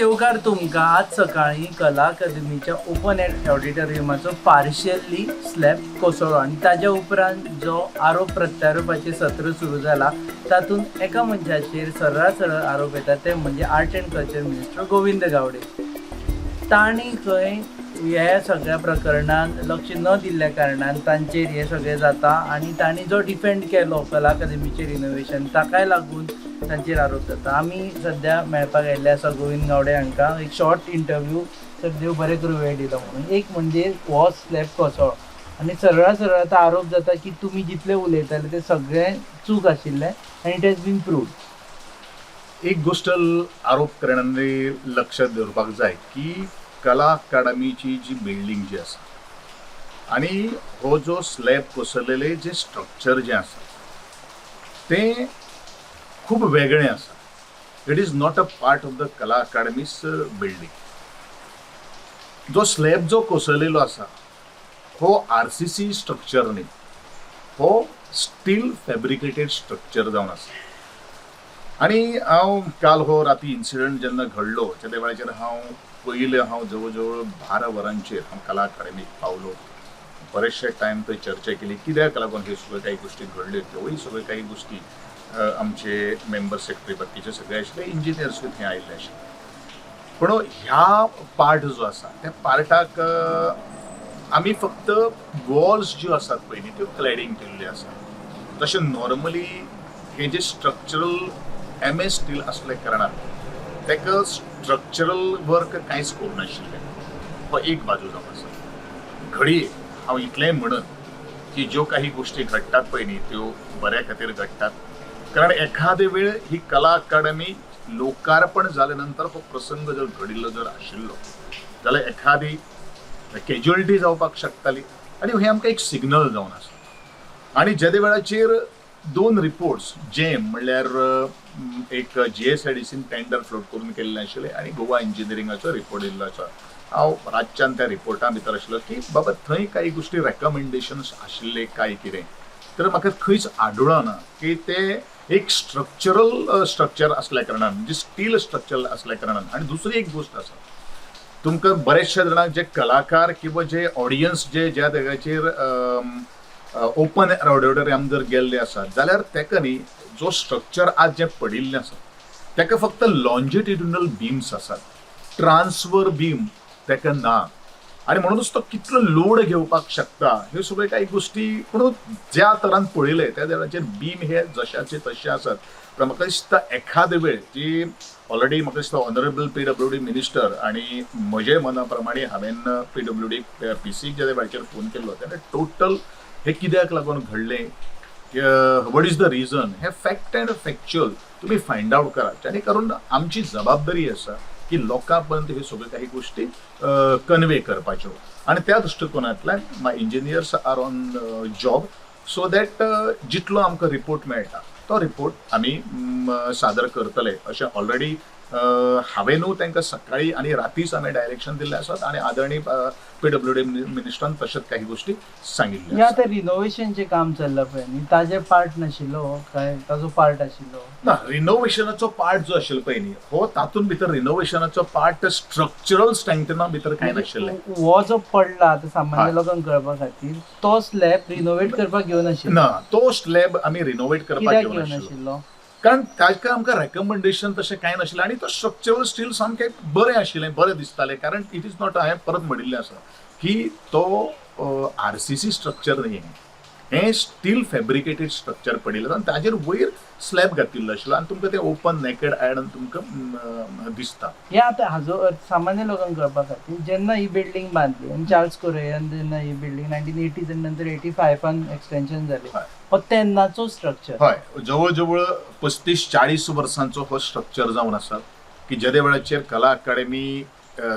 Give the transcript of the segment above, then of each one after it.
येवकार तुमकां आज सकाळी कला अकादमीच्या ओपन एअर ऑडिटोरियमाचो पार्शियली स्लॅब कोसळ्ळो आनी ताज्या उपरांत जो आरोप प्रत्यारोपाचें सत्र सुरू जाला तातूंत एका मनशाचेर सरळ आरोप येता ते म्हणजे art and culture minister Govind Gawade. तांणी खंय ह्या सगळ्या प्रकरणांत लक्ष न दिल्ल्या कारणान तांचेर हें सगळें जाता आनी तांणी जो डिफेंड केलो कला अकादमीचें रिनोवेशन ताकाय लागून तांचेर आरोप जाता. आमी सद्या मेळपाक आयिल्ले आसा गोविंद गावडे हांकां एक शॉर्ट इंटरव्यू. तर देव बरें करूं वेळ दिलो म्हणून. एक म्हणजे हो स्लॅब कोसळ्ळो आनी सरळ आतां आरोप जाता की तुमी जितले उलयताले ते सगळें चूक आशिल्लें आनी इट हॅज बीन प्रूव्ड. एक गोष्ट आरोप करणारे लक्षात दवरपाक जाय की कला अकादमीची जी बिल्डींग जी आसा आनी हो जो स्लॅब कोसळलेले जे स्ट्रक्चर जे आसा ते खूब वेगळें आसा. It is not a part of the कला अकादमीज बिल्डींग. जो स्लॅब जो कोसळलेलो आसा हो RCC स्ट्रक्चर न्ही, हो स्टील फॅब्रिकेटेड स्ट्रक्चर जावन आसा. आनी हांव काल हो राती इन्सिडंट जेन्ना घडलो त्या वेळाचेर हांव जवळ जवळ 12 वरांचेर हांव कला अकादमीक पावलो. बरेचशे टायम थंय चर्चा केली कित्याक लागून हे सगळे काही गोष्टी घडल्यो. ह्योय सगळे काही गोष्टी आमचे मेंबर सेक्रेटरी बाकीचे सगळे आशिल्ले इंजिनियर्स थंय आयिल्ले आशिल्ले. पूण ह्या पार्ट जो आसा त्या पार्टाक आमी फक्त वॉल्स ज्यो आसात पळय न्ही त्यो क्लॅडिंग केल्ल्यो आसा. तशें नॉर्मली हे जे स्ट्रक्चरल MS स्टील असल्या कारणान ताका स्ट्रक्चरल वर्क कांयच करूं नाशिल्लें. हो एक बाजू जावन आसा. घडये हांव इतलें म्हणन की ज्यो काही गोष्टी घडटात पळय न्ही त्यो बऱ्या खातीर घडटात. कारण एखादे वेळ ही कला अकादमी लोकार्पण जाले नंतर हो प्रसंग जर घडिल्लो जर आशिल्लो जाल्यार एखादी कॅज्युअलिटी जावपाक शकताली आनी हे आमकां एक सिग्नल जावन आसा. आनी ज्या वेळाचेर 2 रिपोर्ट्स जेम म्हणल्यार एक GSIDCन टेंडर फ्लोट करून केल्लें आशिल्लें आनी गोवा इंजिनियरिंगाचो रिपोर्ट येयल्लो आसा. हांव रातच्यान त्या रिपोर्टा भितर आशिल्लो की बाबा थंय काही गोष्टी रेकमेंडेशन्स आशिल्ले काय कितें. तर म्हाका खंयच आढळना की ते एक स्ट्रक्चर असल्या कारणान म्हणजे स्टील स्ट्रक्चर असल्या कारणान. आनी दुसरी एक गोष्ट आसा, तुमकां बरेचशे जाणांक जे कलाकार किंवा जे ऑडियन्स जे ज्या जाग्याचेर ओपन एअर ऑडिटोरियम जर गेल्ले आसात जाल्यार ताका न्ही जो स्ट्रक्चर आज जे पडिल्लें आसा ताका फक्त लॉन्जिट्युडिनल बीम्स आसात, ट्रान्सफर बीम ताका ना. आनी म्हणूनच तो कितलो लोड घेवपाक शकता ह्यो सगळ्यो काही गोष्टी पूण ज्या तरान पळयले त्या तरांचेर बीम हे जशाचे तशे आसात. पण म्हाका दिसता एखादे वेळ जी ऑलरेडी म्हाका दिसता ऑनरेबल PWD मिनिस्टर आनी म्हजे मना प्रमाणे हांवें PWD PC ज्या वेळाचेर फोन केल्लो तेन्ना टोटल हे कित्याक लागून घडलें, वॉट इज द रिजन, हे फॅक्ट अँड फॅक्च्युअल तुम्ही फायंड आउट करा. जेणे करून आमची जबाबदारी आसा की लोकां पर्यंत ह्यो सगळ्यो काही गोष्टी कन्वे करपाच्यो. आनी त्या दृश्टिकोनांतल्यान my engineers are on job so that जितलो आमकां रिपोर्ट मेळटा तो रिपोर्ट आमी सादर करतले अशें ऑलरेडी हांवेनूय तांकां सकाळी आनी रातीच हांवें डायरेक्शन दिल्लें आसात आनी आदरणीय PWD मिनिस्टरान तशेंच काही गोष्टी सांगिल्ल्यो. हे आतां रिनोवेशनचें काम चल्लां पळय न्ही ताजे पार्ट नाशिल्लो काय ताजो पार्ट आशिल्लो? ना, रिनोवेशनाचो पार्ट जो आशिल्लो पळय न्ही हो तातूंत भितर रिनोवेशनाचो पार्ट स्ट्रक्चरल स्ट्रेंथना भितर कांय नाशिल्लें. हो जो पडला आतां सामान्य लोकांक कळपा खातीर तो स्लॅब रिनोवेट करपाक घेवन नाशिल्लो? ना, तो स्लॅब आमी रिनोवेट करपाक घेवन नाशिल्लो कारण ताका आमकां रेकमेंडेशन तशें कांय नाशिल्लें आनी तो स्ट्रक्चरल स्टील सामकें बरें आशिल्लें, बरें दिसतालें. कारण इट इज नॉट हांवें परत म्हणिल्लें आसा की तो RCC स्ट्रक्चर न्ही, हें स्टील फॅब्रिकेटेड स्ट्रक्चर पडिल्लें आनी ताजेर वयर स्लॅब घातिल्लो आशिल्लो आनी तुमकां तें ओपन नेकेड आयडन तुमकां दिसता. हे आतां हाजो अर्थ सामान्य लोकांक कळपा खातीर जेन्ना ही बिल्डींग बांदली आनी चार्ल्स कोरेयान जेन्ना ही बिल्डींग 1980s आनी नंतर 85 एक्सटेंशन जालें हो तेन्नाचो स्ट्रक्चर. हय, जवळ जवळ 35-40 वर्सांचो हो स्ट्रक्चर जावन आसा की ज्या वेळाचेर कला अकादमी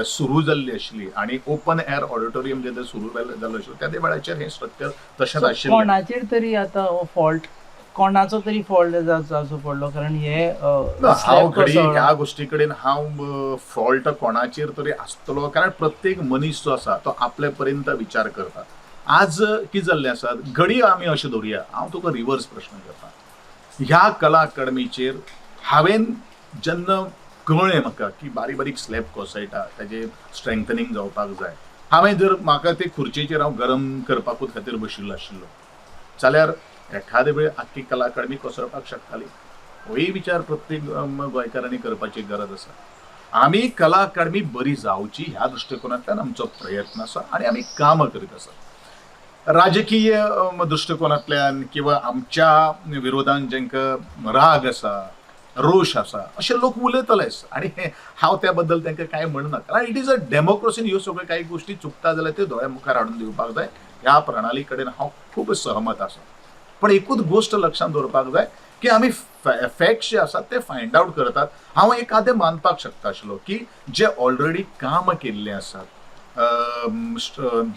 सुरू जाल्ली आशिल्ली आनी ओपन एअर ऑडिटोरियम जेन्ना सुरू जाल्लो आशिल्लो त्या वेळाचेर हें स्ट्रक्चर तशेंच आशिल्लें. कोणाचेर तरी आतां हो फॉल्ट कोणाचो तरी फॉल्ट जावचो पडलो कारण हे हांव घडी ह्या गोष्टी कडेन हांव फॉल्ट कोणाचेर तरी आसतलो कारण प्रत्येक मनीस जो आसा तो आपले पर्यंत विचार करता. आज कितें जाल्लें आसा घडी आमी अशें धरुया, हांव तुका रिवर्स प्रश्न करता. ह्या कला अकादमीचेर हांवें जेन्ना कळ्ळें म्हाका की बारीक बारीक स्लॅब कोसळटा ताजें स्ट्रेंथनींग जावपाक जाय. हांवें जर म्हाका ते खुर्चेचेर हांव गरम करपाकूच खातीर बशिल्लो आशिल्लो जाल्यार एखादे वेळ आख्खी कला अकादमी कोसळपाक शकताली. होय विचार प्रत्येक गोंयकारांनी करपाची गरज आसा. आमी कला अकादमी बरी जावची ह्या दृश्टिकोनांतल्यान आमचो प्रयत्न आसा आनी आमी कामां करीत आसा. राजकीय दृश्टिकोनांतल्यान किंवा आमच्या विरोधान जेंकां राग आसा, रोश आसा अशे लोक उलयतलेच आनी हांव त्या बद्दल तांकां कांय म्हणना. कारण इट इज अ डेमोक्रेसीन ह्यो सगळ्यो काही गोश्टी चुकता जाल्यार त्यो दोळ्या मुखार हाडून दिवपाक जाय. ह्या प्रणाली कडेन हांव खूब सहमत आसा. पण एकूच गोश्ट लक्षांत दवरपाक जाय की आमी फॅक्ट्स जे आसात ते फायंड आवट करतात. हांव एखादें मानपाक शकता आशिल्लो की जे ऑलरेडी काम केल्ले आसात,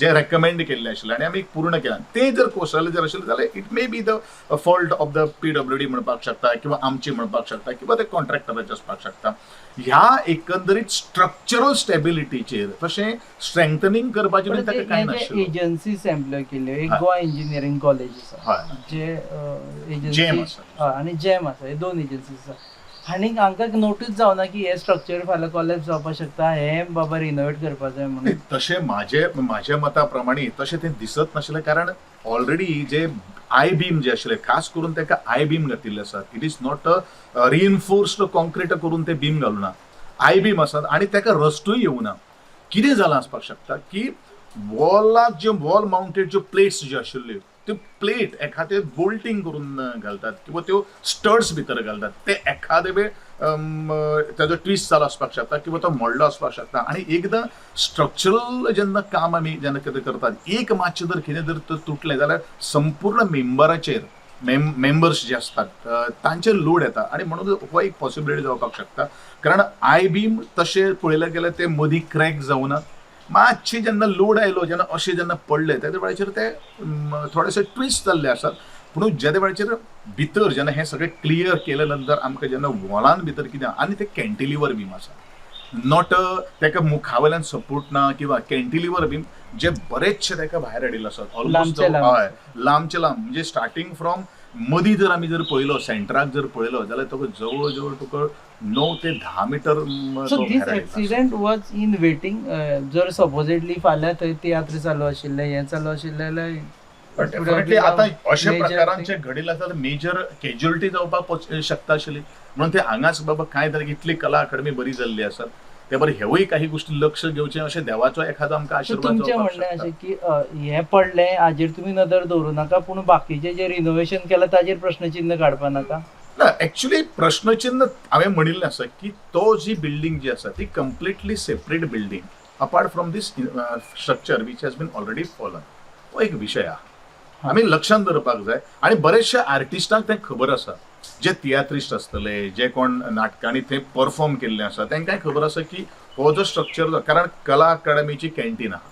जे रेकमेंड केल्ले आशिल्ले आनी आमी पूर्ण केला ते जर कोसळ्ळे जर आशिल्ले जाल्यार it may be the fault of the PWD म्हणपाक शकता किंवा आमची म्हणपाक शकता किंवा ते कॉन्ट्रॅक्टराचे आसपाक शकता. ह्या एकंदरीत स्ट्रक्चरल स्टेबिलिटीचेर तशें स्ट्रेंथनींग करपाचें म्हणजे ताका कांय नाशिल्लें. एजन्सीज एम्प्लॉय केल्यो. एक गोवा इंजिनियरींग कॉलेज आसा जे एजन्सी आनी जेम आसा, हे दोन एजन्सीज आसा. आनी हांकां नोटीस जावना की हे स्ट्रक्चर फाल्यां कॉलेज जावपाक शकता, हे बाबा रिनोवेट करपाक जाय म्हणून. तशें म्हाज्या मता प्रमाणे तशें तें दिसत नाशिल्लें. कारण ऑलरेडी जे आय बीम जे आशिल्ले खास करून ताका आय बीम घातिल्ले आसात. It is not a reinforced concrete करून ते बीम घालूना, आय बीम आसात आनी ताका रस्टूय येवना. कितें जालां आसपाक शकता की वॉलाक जे वॉल माउंटेड ज्यो प्लेट्स ज्यो आशिल्ल्यो त्यो प्लेट एखादे बोल्टिंग करून घालतात किंवा त्यो स्टड्स भितर घालतात. ते एखादे वेळ ताजो ट्विस्ट जालो आसपाक शकता किंवा तो मोडलो आसपाक शकता. आनी एकदां स्ट्रक्चरल जेन्ना काम आमी जेन्ना कितें करतात एक मातशें जर कितें जर तुटलें जाल्यार संपूर्ण मेंबराचेर मेंबर्स जे असतात तांचेर लोड येता आनी म्हणून हो एक पॉसिबिलिटी जावपाक शकता. कारण आय बीम तशें पळयलें गेल्यार ते मदीं क्रॅक जावना. मातशें जेन्ना लोड आयलो जेन्ना अशें जेन्ना पडले त्या वेळाचेर ते थोडेशे ट्विस्ट जाल्ले आसात. पूण ज्या वेळाचेर भितर जेन्ना हें सगळें क्लियर केले नंतर आमकां जेन्ना वॉलान भितर कितें आनी ते कॅन्टिलिवर बीम आसा, नॉट ताका मुखा वयल्यान सपोर्ट ना किंवा कॅन्टिलिवर बीम जे बरेचशे ताका भायर हाडिल्ले आसात. ऑलमोस्ट हय लांबचे लांब म्हणजे स्टार्टींग फ्रॉम मदीं जर आमी जर पळयलो सेंटराक जर पळयलो जाल्यार तो जवळ जवळ तुका 9 ते 10 meter. So this accident was in waiting. जर सपोजिटली फाल्यां थंय तियात्र चालू आशिल्लें हें चालू आशिल्लें जाल्यार डेफिनेटली आता अशा प्रकारांचे घडिल्ले आसा मेजर कॅज्युअलिटी जावपाक शकता आशिल्ली. म्हणून ते हांगाच बाबा कांय तरी इतली कला अकादमी बरी जाल्ली आसा ते बरें हेवूय काही गोष्टी लक्ष घेवचें अशें देवाचो एखादो आमकां आशिर्वाद तुमचें म्हणणें अशें की हें पडलें हाजेर तुमी नदर दवरूं नाका पूण बाकीचें जे रिनोवेशन केलां ताजेर प्रश्नचिन्ह काडपा नाका. ना एक्चुअली प्रश्नचिन्ह हांवें म्हणिल्लें आसा की तो जी बिल्डींग जी आसा ती completely separate building apart from this structure which has been already fallen. हो एक विशय आहा आमी लक्षांत दवरपाक जाय. आनी बरेचशे आर्टिस्टांक तें खबर आसा, जे तियात्रिस्ट आसतले जे कोण नाटकांनी थंय परफॉर्म केल्ले आसा तांकांय खबर आसा की हो जो स्ट्रक्चर जो कारण कला अकादमीची कॅन्टीन आहा,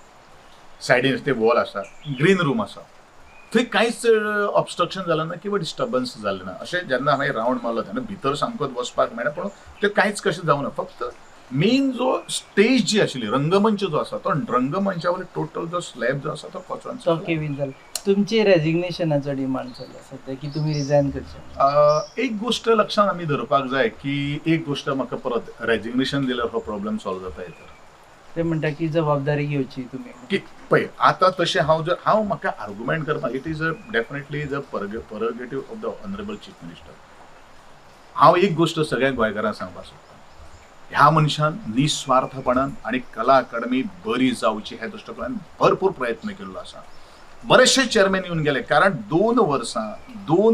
सायडीन ते वॉल आसा, ग्रीन रूम आसा, थंय कांयच ऑब्स्ट्रक्शन जालें ना किंवा डिस्टर्बन्स जालें ना. अशें जेन्ना हांवें रावंड मारलो तेन्ना भितर सामकोच वचपाक मेळना. पूण ते कांयच कशें जावना. फक्त मेन जो स्टेज जी आशिल्ली रंगमंच जो आसा तो रंगमंचा वयलो टोटल जो स्लॅब जो आसा तो कोसळून केवीन जालो. तुमचे रेजिग्नेशनाचो डिमांड चल्ला सध्या की तुमी रिजायन करचे. एक गोष्ट लक्षांत आमी धरपाक जाय की एक गोष्ट म्हाका परत रेजिग्नेशन दिल्यार हो प्रॉब्लेम सॉल्व जाता येता. ते म्हणटा की जबाबदारी घेवची तुमी की पळय आतां तशें हांव म्हाका आर्ग्युमेंट करपाक it is definitely the prerogative of the honourable chief minister. हांव एक गोष्ट सगळ्या गोंयकारांक सांगपाक सोदतां. ह्या मनशान निस्वार्थपणान आनी कला अकादमी बरी जावची ह्या दृश्टिकोनान भरपूर प्रयत्न केल्लो आसा. बरेचशे चेअरमॅन येवन गेले कारण 2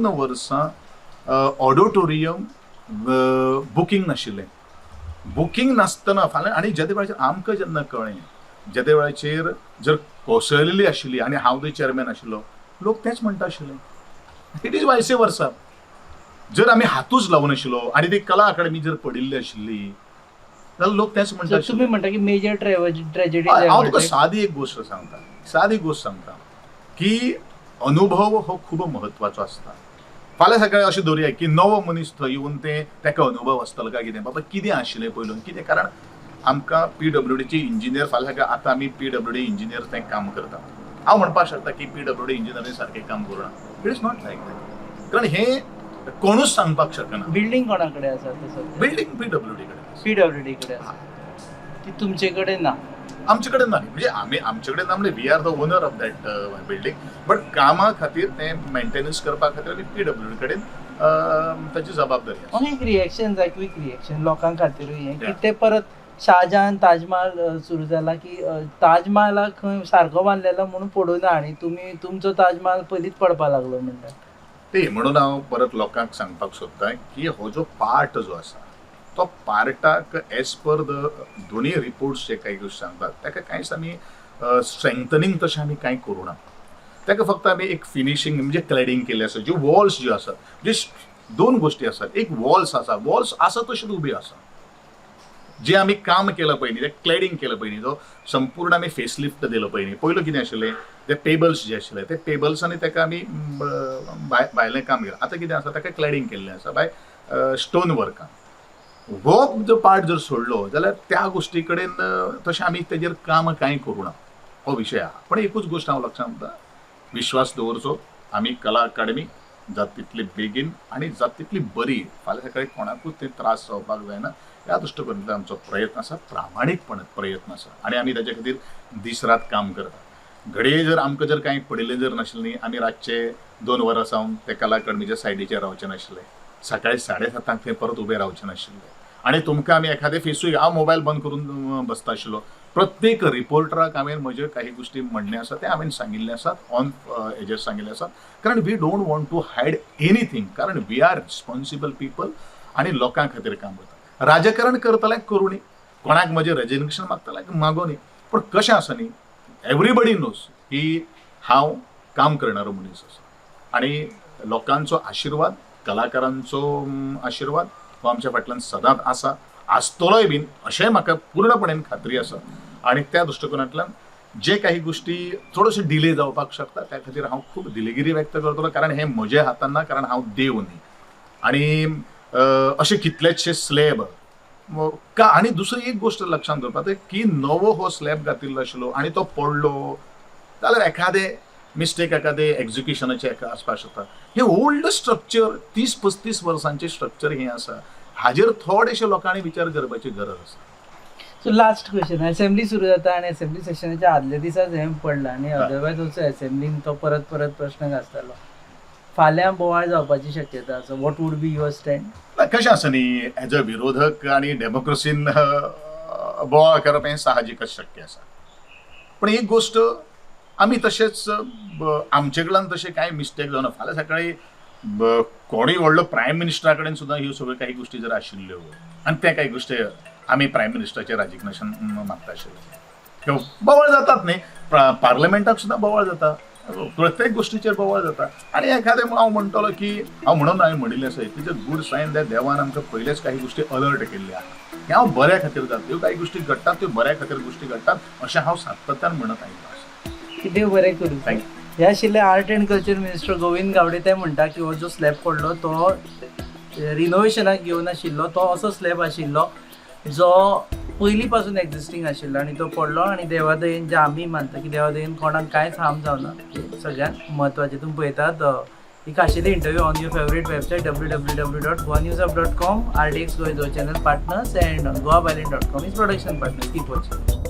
वर्सां ऑडिटोरियम बुकींग नाशिल्लें. बुकींग नासतना फाल्यां आनी ज्या वेळाचेर आमकां जेन्ना कळ्ळें ज्या वेळाचेर जर कोसळिल्ली आशिल्ली आनी हांव थंय चेअरमॅन आशिल्लो लोक तेंच म्हणटा आशिल्ले. इट इज वायस वर्सा. जर आमी हातूच लावून आशिल्लो आनी ती कला अकादमी जर पडिल्ली आशिल्ली जाल्यार लोक तेंच म्हणटा. तुमी म्हणटा की मेजर ट्रेजेडी. हांव तुका सादी एक गोश्ट सांगता की अनुभव हो खूब म्हत्वाचो आसता. फाल्यां सकाळीं अशें धरुया की नवो मनीस थंय येवन ताका अनुभव आसतलो काय कितें बाबा कितें आशिल्लें पयलून कितें. कारण आमकां PWDची इंजिनियर फाल्यां सकाळीं आतां आमी PWD इंजिनियर थंय काम करता. हांव म्हणपाक शकता की PWD इंजिनियरींग सारकें काम करना. It is not like that. कारण हें कोणूच सांगपाक शकना. बिल्डींग कोणा कडेन आसा? बिल्डींग PWD कडेन. आसा. PWD कडे आसा ती तुमचे कडेन ना. आमचे ना म्हणजे आमचे कडेन ना म्हणजे we are the owner of that building but कामा खातीर तें मेंटेनन्स करपा खातीर आमी PWD कडेन ताची जबाबदारी आसा. एक रिएक्शन जाय, क्विक रिएक्शन लोकां खातीरूय हें की ते परत शाहजहान ताजमहाल सुरू जाला की ताजमहालाक खंय सारको बांदलेलो म्हणून पडूना आनी तुमचो ताजमहाल पयलींच पडपा लागलो म्हणटा ते म्हणून हांव परत लोकांक सांगपाक सोदतां की हो जो पार्ट जो आसा तो पार्टाक एज पर द दोनी रिपोर्ट्स जे काही गोश्टी सांगतात ताका कांयच आमी स्ट्रेंथनिंग तशें आमी कांय करूं ना. ताका फक्त आमी एक फिनिशिंग म्हणजे क्लॅडिंग केल्लें आसा. ज्यो वॉल्स ज्यो आसात म्हणजे दोन गोश्टी आसात. एक वॉल्स आसा तश्योच उबी आसा. जे आमी काम केलं पयलीं ते क्लॅडिंग केलं पयलीं तो संपूर्ण आमी फेसलिफ्ट दिलो पयलीं. पयलो कितें आशिल्लें ते पेबल्स जे आशिल्ले ते पेबल्सांनी ताका आमी भायलें काम केलें. आतां कितें आसा ताका क्लॅडिंग केल्लें आसा बाय स्टोन वर्कान. हो जो पार्ट जर सोडलो जाल्यार त्या गोश्टी कडेन तशें आमी तेजेर काम कांय करूं ना. हो विशय आहा. पण एकूच गोश्ट हांव लक्षांत दवरतां, विश्वास दवरचो. आमी कला अकादमी जात तितली बेगीन आनी जात तितली बरी फाल्यां सकाळी कोणाकूच ते त्रास जावपाक जायना ह्या दृश्टीकोनांतल्यान आमचो प्रयत्न आसा, प्रामाणीकपणान प्रयत्न आसा आनी आमी ताचे खातीर दीस रात काम करता. घडये जर आमकां जर कांय पडिल्लें जर नाशिल्लें न्ही आमी रातचे 2 वरां सावन ते कला अकादमीच्या सायडीचेर रावचे नाशिल्ले. सकाळी 7:30 थंय परत उबे रावचे नाशिल्ले. आनी तुमकां आमी एखादे फेसूय हांव मोबायल बंद करून बसता आशिल्लो. प्रत्येक रिपोर्टराक हांवें म्हज्यो काही गोश्टी म्हणणे आसा ते हांवें सांगिल्ले आसात ऑन हेजेर सांगिल्ले आसात. कारण we don't want to hide anything. कारण वी आर रिस्पॉन्सिबल पीपल आनी लोकां खातीर काम करता. राजकारण करतले करूं न्ही, कोणाक म्हजें रेजिग्नेशन मागतले मागो न्ही, पूण कशें आसा न्ही एवरीबडी नोज की हांव काम करणारो मनीस आसा आनी लोकांचो आशिर्वाद, कलाकारांचो आशिर्वाद हो आमच्या फाटल्यान सदांच आसा, आसतलोय बीन अशेंय म्हाका पूर्णपणेन खात्री आसा. आनी त्या दृश्टीकोनांतल्यान जे काही गोश्टी थोडेशे डिले जावपाक शकता त्या खातीर हांव खूब दिलगिरी व्यक्त करतलो. कारण हें म्हज्या हातान ना, कारण हांव देव न्ही. आनी अशे कितलेशे स्लॅब का आनी दुसरी एक गोश्ट लक्षांत दवरपाक की नवो हो स्लॅब घातिल्लो आशिल्लो आनी तो पडलो जाल्यार एखादे मिस्टेक एखादे एक्झिक्युशनाचे आसपाक शकता. हें ओल्ड स्ट्रक्चर 30-35 वर्सांचें स्ट्रक्चर हें आसा. हाजेर थोडेशे लोकांनी विचार करपाची गरज आसा. सो लास्ट क्वेश्चन, असेंब्ली सुरू जाता आनी असेंब्ली सेशनाच्या आदल्या दिसाच हें पडलां आनी अदरवायज ऑल्सो असेंब्लीन तो परत प्रश्न घासतालो. फाल्यां बोवाळ जावपाची शक्यता आसा. What would be your stand? कशें आसा न्ही एज अ विरोधक आनी डेमोक्रेसीन बोवाळ करप हें साहजिकच शक्य आसा. पण एक गोश्ट आमी तशेंच आमचे कडल्यान तशें कांय मिस्टेक जावना. फाल्यां सकाळी कोणूय व्हडलो प्रायम मिनिस्टरा कडेन सुद्दां ह्यो सगळ्यो काही गोश्टी जर आशिल्ल्यो आनी त्या काही गोश्टी आमी प्रायम मिनिस्टराचें राजिग्नेशन मागता आशिल्ले बोवाळ जातात न्ही. पार्लमेंटाक सुद्दां बोवाळ जाता, प्रत्येक गोश्टीचेर बोवाळ जाता. आनी एखादें हांव म्हणटलो की हांव म्हणून हांवें म्हणिल्लें आसा it is a good sign that देवान आमकां पयलेच काही गोश्टी अलर्ट केल्ले आहा की हांव बऱ्या खातीर जाता. ह्यो काही गोश्टी घडटात त्यो बऱ्या खातीर गोश्टी घडटात अशें हांव सातत्यान म्हणत आयिल्लो आसा. देव बरें करूं. हे आशिल्ले art and culture minister Govind Gawade. ते म्हणटा की हो जो स्लॅब पडलो तो रिनोवेशनाक घेवन आशिल्लो, तो असो स्लॅब आशिल्लो जो पयलीं पासून एक्झिस्टींग आशिल्लो आनी तो पडलो आनी देवादयेन जे आमी मानता की देवादयेन कोणाक कांयच हार्म जावना. सगळ्यात म्हत्वाचें तुमी पळयतात एक आशिल्ले interview on your favourite website www.goanewsup.com. RDXGOA is our channel partners and goaviolin.com is production partners. Keep watching.